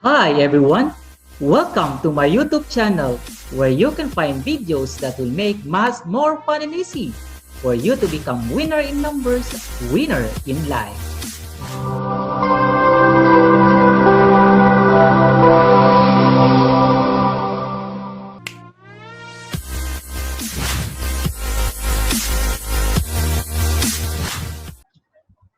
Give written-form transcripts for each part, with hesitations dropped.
Hi everyone! Welcome to my YouTube channel where you can find videos that will make math more fun and easy for you to become winner in numbers, winner in life.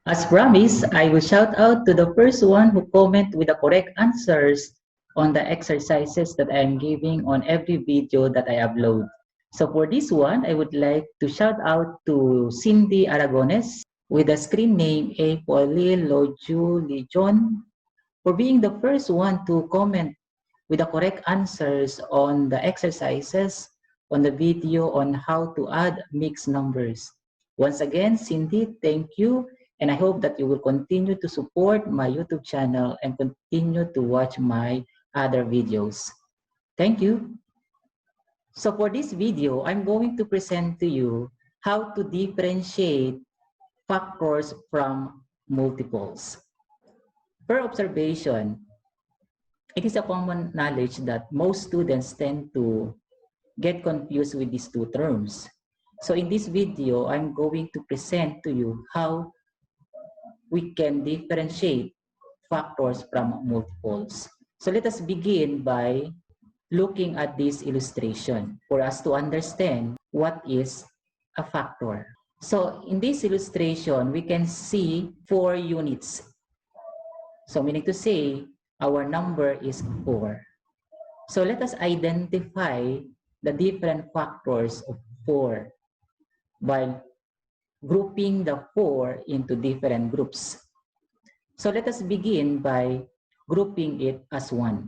As promised, I will shout out to the first one who comment with the correct answers on the exercises that I am giving on every video that I upload. So for this one, I would like to shout out to Cindy Aragones with the screen name A. Paulil Loju Lijon for being the first one to comment with the correct answers on the exercises on the video on how to add mixed numbers. Once again, Cindy, thank you. And I hope that you will continue to support my YouTube channel and continue to watch my other videos. Thank you. So for this video, I'm going to present to you how to differentiate factors from multiples. Per observation, it is a common knowledge that most students tend to get confused with these two terms. So in this video, I'm going to present to you how we can differentiate factors from multiples. So let us begin by looking at this illustration for us to understand what is a factor. So in this illustration, we can see 4 units. So meaning to say, our number is 4. So let us identify the different factors of 4 by grouping the 4 into different groups. So let us begin by grouping it as 1.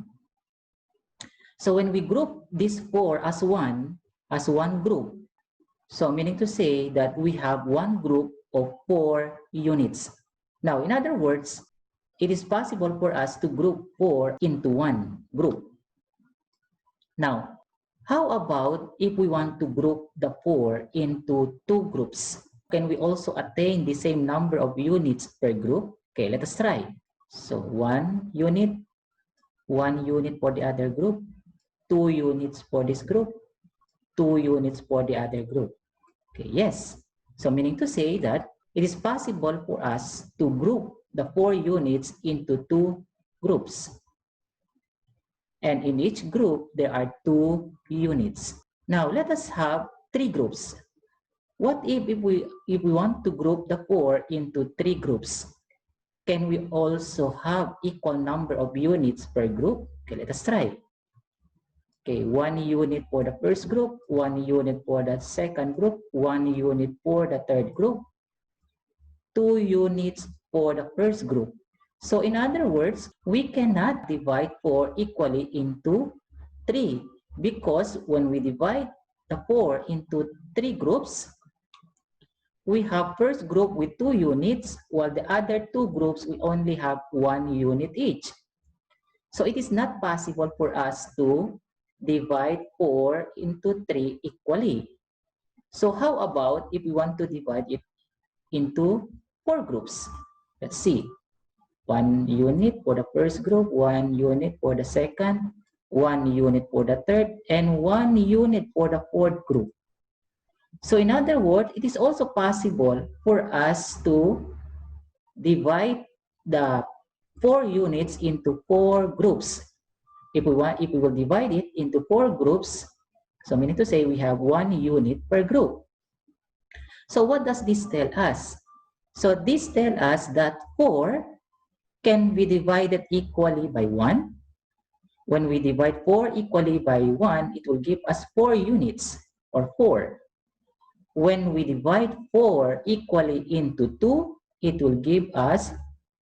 So when we group this 4 as one group, so meaning to say that we have one group of 4 units. Now, in other words, it is possible for us to group 4 into one group. Now, how about if we want to group the 4 into 2 groups? Can we also attain the same number of units per group? Okay, let us try. So 1 unit for the other group, 2 units for this group, 2 units for the other group. Okay, yes. So meaning to say that it is possible for us to group the 4 units into 2 groups. And in each group, there are 2 units. Now, let us have 3 groups. What if we want to group the 4 into 3 groups? Can we also have equal number of units per group? Okay, let us try. Okay, 1 unit for the first group, 1 unit for the second group, 1 unit for the third group, 2 units for the first group. So in other words, we cannot divide 4 equally into 3 because when we divide the 4 into 3 groups, we have first group with 2 units while the other 2 groups we only have 1 unit each. So it is not possible for us to divide 4 into 3 equally. So how about if we want to divide it into 4 groups? Let's see. 1 unit for the first group, 1 unit for the second, 1 unit for the third, and 1 unit for the fourth group. So in other words, it is also possible for us to divide the 4 units into 4 groups. If we will divide it into 4 groups, so meaning to say we have 1 unit per group. So what does this tell us? So this tells us that 4 can be divided equally by 1. When we divide 4 equally by 1, it will give us 4 units or 4. When we divide 4 equally into 2, it will give us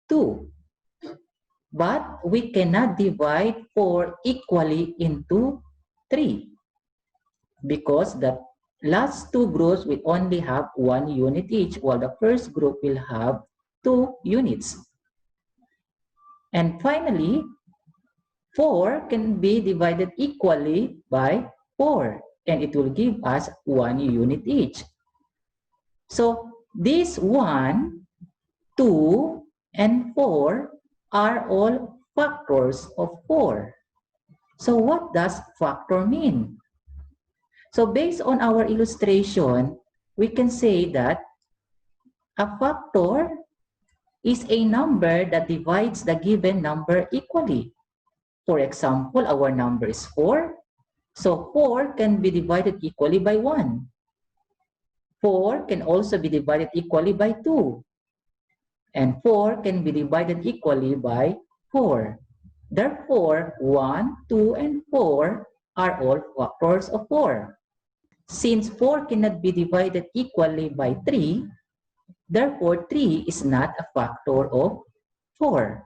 2. But we cannot divide 4 equally into 3 because the last 2 groups will only have 1 unit each while the first group will have 2 units. And finally, 4 can be divided equally by 4 and it will give us 1 unit each. So these 1, 2, and 4 are all factors of 4. So what does factor mean? So based on our illustration, we can say that a factor is a number that divides the given number equally. For example, our number is 4. So 4 can be divided equally by 1. 4 can also be divided equally by 2. And 4 can be divided equally by 4. Therefore, 1, 2, and 4 are all factors of 4. Since 4 cannot be divided equally by 3, therefore 3 is not a factor of 4.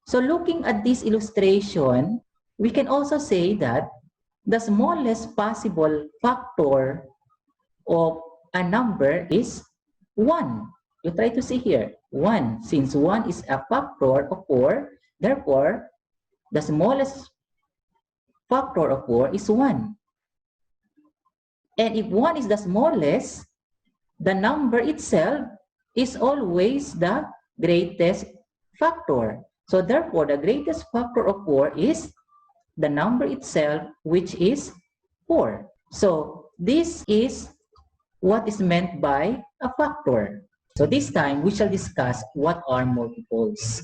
So looking at this illustration, we can also say that the smallest possible factor of a number is 1. You try to see here, 1. Since 1 is a factor of 4, therefore, the smallest factor of 4 is 1. And if 1 is the smallest, the number itself is always the greatest factor. So therefore, the greatest factor of 4 is the number itself, which is 4. So this is what is meant by a factor. So this time, we shall discuss what are multiples.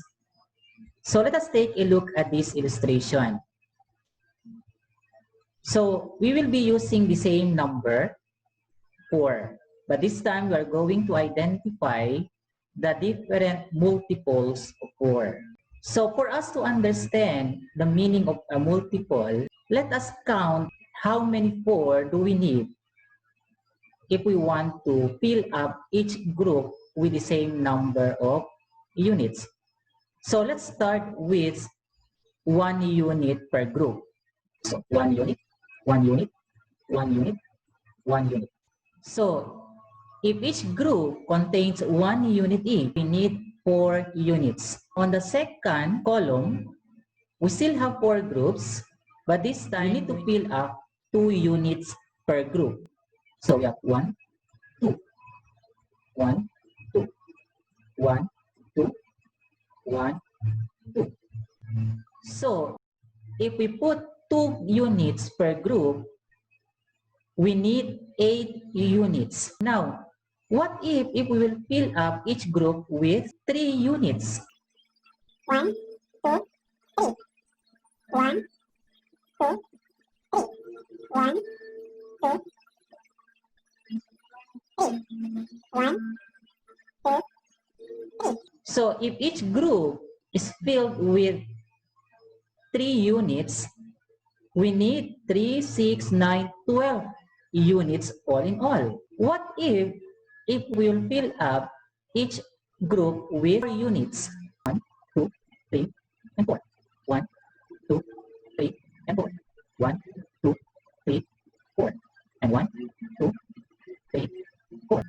So let us take a look at this illustration. So we will be using the same number, 4. But this time, we are going to identify the different multiples of 4. So for us to understand the meaning of a multiple, let us count how many 4 do we need if we want to fill up each group with the same number of units. So let's start with 1 unit per group. So 1 unit, 1 unit, 1 unit, 1 unit. So if each group contains 1 unit each, we need 4 units. On the second column, we still have 4 groups, but this time we need to fill up 2 units per group. So we have 1, 2, 1, 2, 1, 2, 1, 2. So if we put 2 units per group, we need 8 units. Now, what if we will fill up each group with 3 units? 1, 2, 3. 1, 2, 3. 1, 2, 3. 1, 2, 3. So if each group is filled with 3 units, we need 3, 6, 9, 12 units all in all. What if we will fill up each group with 4 units? 1, 2, 3, and 4. 1, 2, 3, and 4. 1, 2, 3, 4. And 1, 2, 3, 4.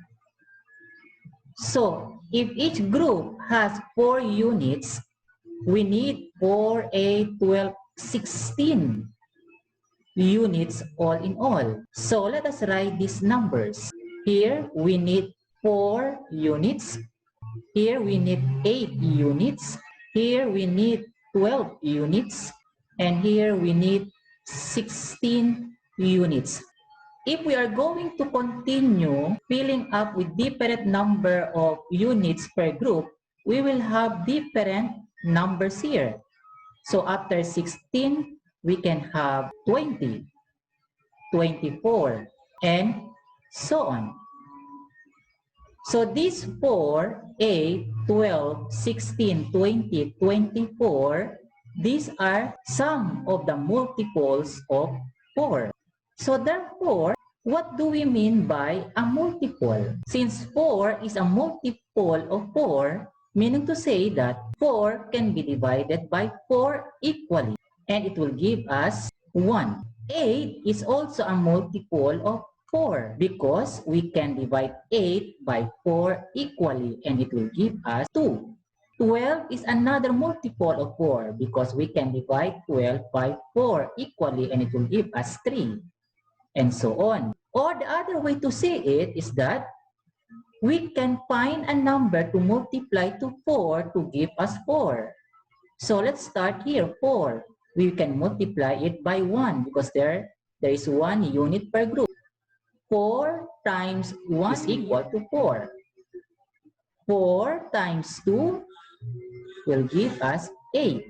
So if each group has 4 units, we need 4, 8, 12, 16 units all in all. So let us write these numbers. Here we need 4 units. Here we need 8 units. Here we need 12 units. And here we need 16 units. If we are going to continue filling up with different number of units per group, we will have different numbers here. So after 16, we can have 20, 24, and so on. So these 4, 8, 12, 16, 20, 24, these are some of the multiples of 4. So therefore, what do we mean by a multiple? Since 4 is a multiple of 4, meaning to say that 4 can be divided by 4 equally, and it will give us 1. 8 is also a multiple of 4 because we can divide 8 by 4 equally, and it will give us 2. 12 is another multiple of 4 because we can divide 12 by 4 equally, and it will give us 3. And so on. Or the other way to say it is that we can find a number to multiply to 4 to give us 4. So let's start here, 4. We can multiply it by 1 because there is 1 unit per group. 4 times 1 is equal to 4. 4 times 2 will give us 8.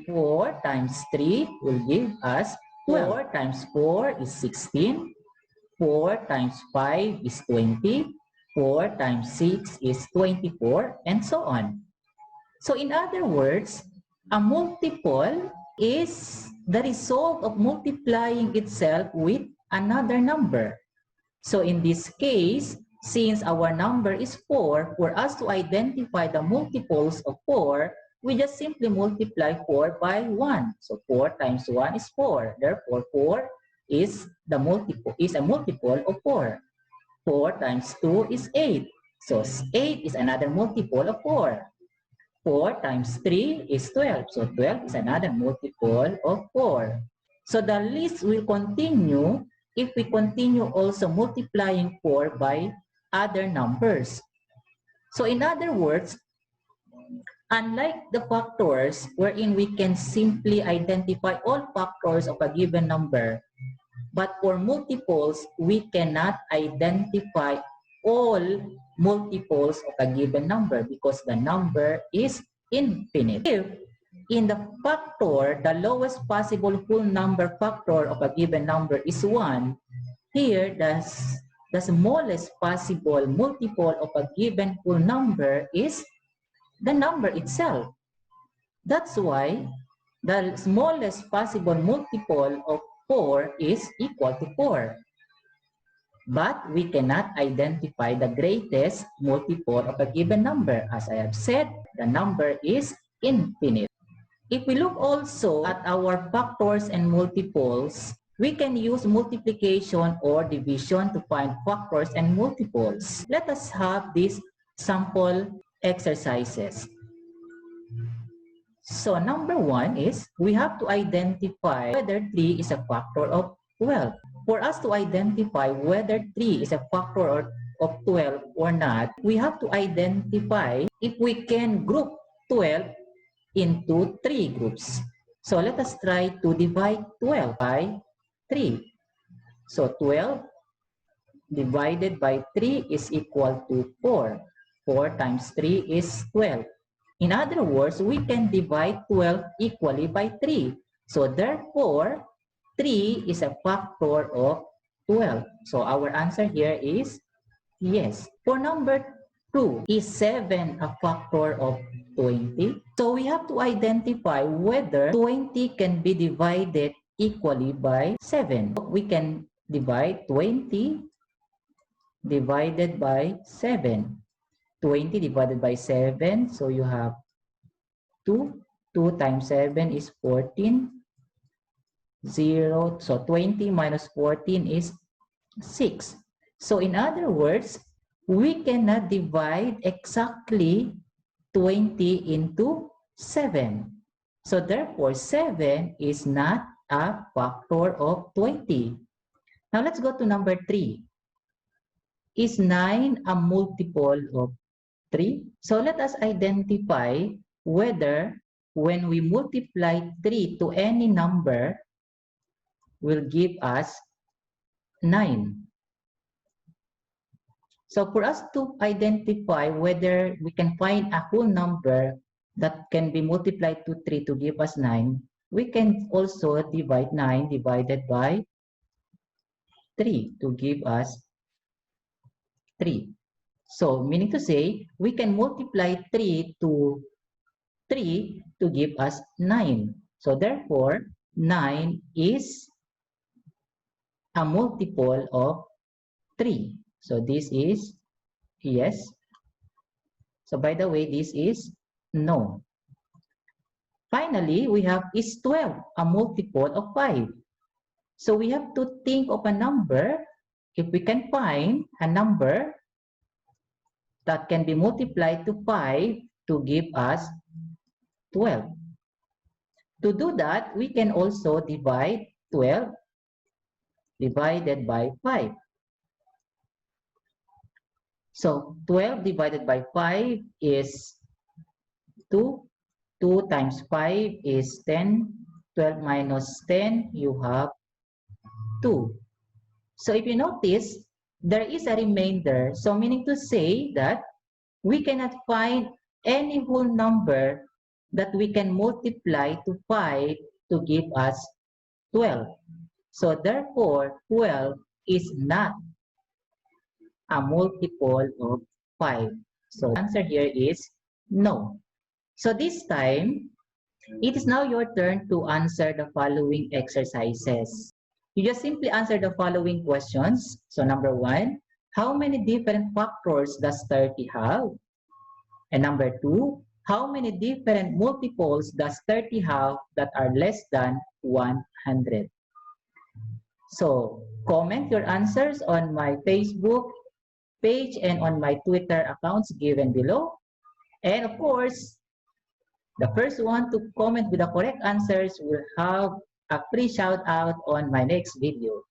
4 times 3 will give us 12. 4 times 4 is 16. 4 times 5 is 20. 4 times 6 is 24, and so on. So in other words, a multiple is the result of multiplying itself with another number. So in this case, since our number is 4, for us to identify the multiples of 4, we just simply multiply 4 by 1. So 4 times 1 is 4. Therefore, 4 is a multiple of 4. 4 times 2 is 8. So 8 is another multiple of 4. 4 times 3 is 12. So 12 is another multiple of 4. So the list will continue if we continue also multiplying 4 by other numbers. So in other words, unlike the factors wherein we can simply identify all factors of a given number, but for multiples, we cannot identify all multiples of a given number because the number is infinite. If in the factor, the lowest possible whole number factor of a given number is 1, here the smallest possible multiple of a given whole number is the number itself. That's why the smallest possible multiple of 4 is equal to 4. But we cannot identify the greatest multiple of a given number. As I have said, the number is infinite. If we look also at our factors and multiples, we can use multiplication or division to find factors and multiples. Let us have these sample exercises. So number 1 is we have to identify whether 3 is a factor of 12. For us to identify whether 3 is a factor of 12 or not, we have to identify if we can group 12 into 3 groups. So let us try to divide 12 by 3. So 12 divided by 3 is equal to 4. 4 times 3 is 12. In other words, we can divide 12 equally by 3. So therefore, 3 is a factor of 12. So our answer here is yes. For number 2, is 7 a factor of 20? So we have to identify whether 20 can be divided equally by 7. We can divide 20 divided by 7. 20 divided by 7, so you have 2. 2 times 7 is 14. 0. So 20 minus 14 is 6. So in other words, we cannot divide exactly 20 into 7. So therefore, 7 is not a factor of 20. Now let's go to number 3. Is 9 a multiple of 3? So let us identify whether when we multiply 3 to any number will give us 9. So for us to identify whether we can find a whole number that can be multiplied to 3 to give us 9, we can also divide 9 divided by 3 to give us 3. So meaning to say, we can multiply 3 to give us 9. So therefore, 9 is a multiple of 3. So this is yes. So by the way, this is no. Finally, we have is 12 a multiple of 5? So we have to think of a number. If we can find a number that can be multiplied to 5 to give us 12. To do that, we can also divide 12 divided by 5. So 12 divided by 5 is 2. 2 times 5 is 10. 12 minus 10, you have 2. So if you notice, there is a remainder. So meaning to say that we cannot find any whole number that we can multiply to 5 to give us 12. So therefore, 12 is not a multiple of 5. So the answer here is no. So this time, it is now your turn to answer the following exercises. You just simply answer the following questions. So number 1, how many different factors does 30 have? And number 2, how many different multiples does 30 have that are less than 100? So comment your answers on my Facebook page and on my Twitter accounts given below. And of course, the first one to comment with the correct answers will have a free shout out on my next video.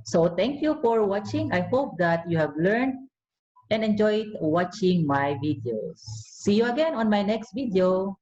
So thank you for watching. I hope that you have learned and enjoyed watching my videos. See you again on my next video.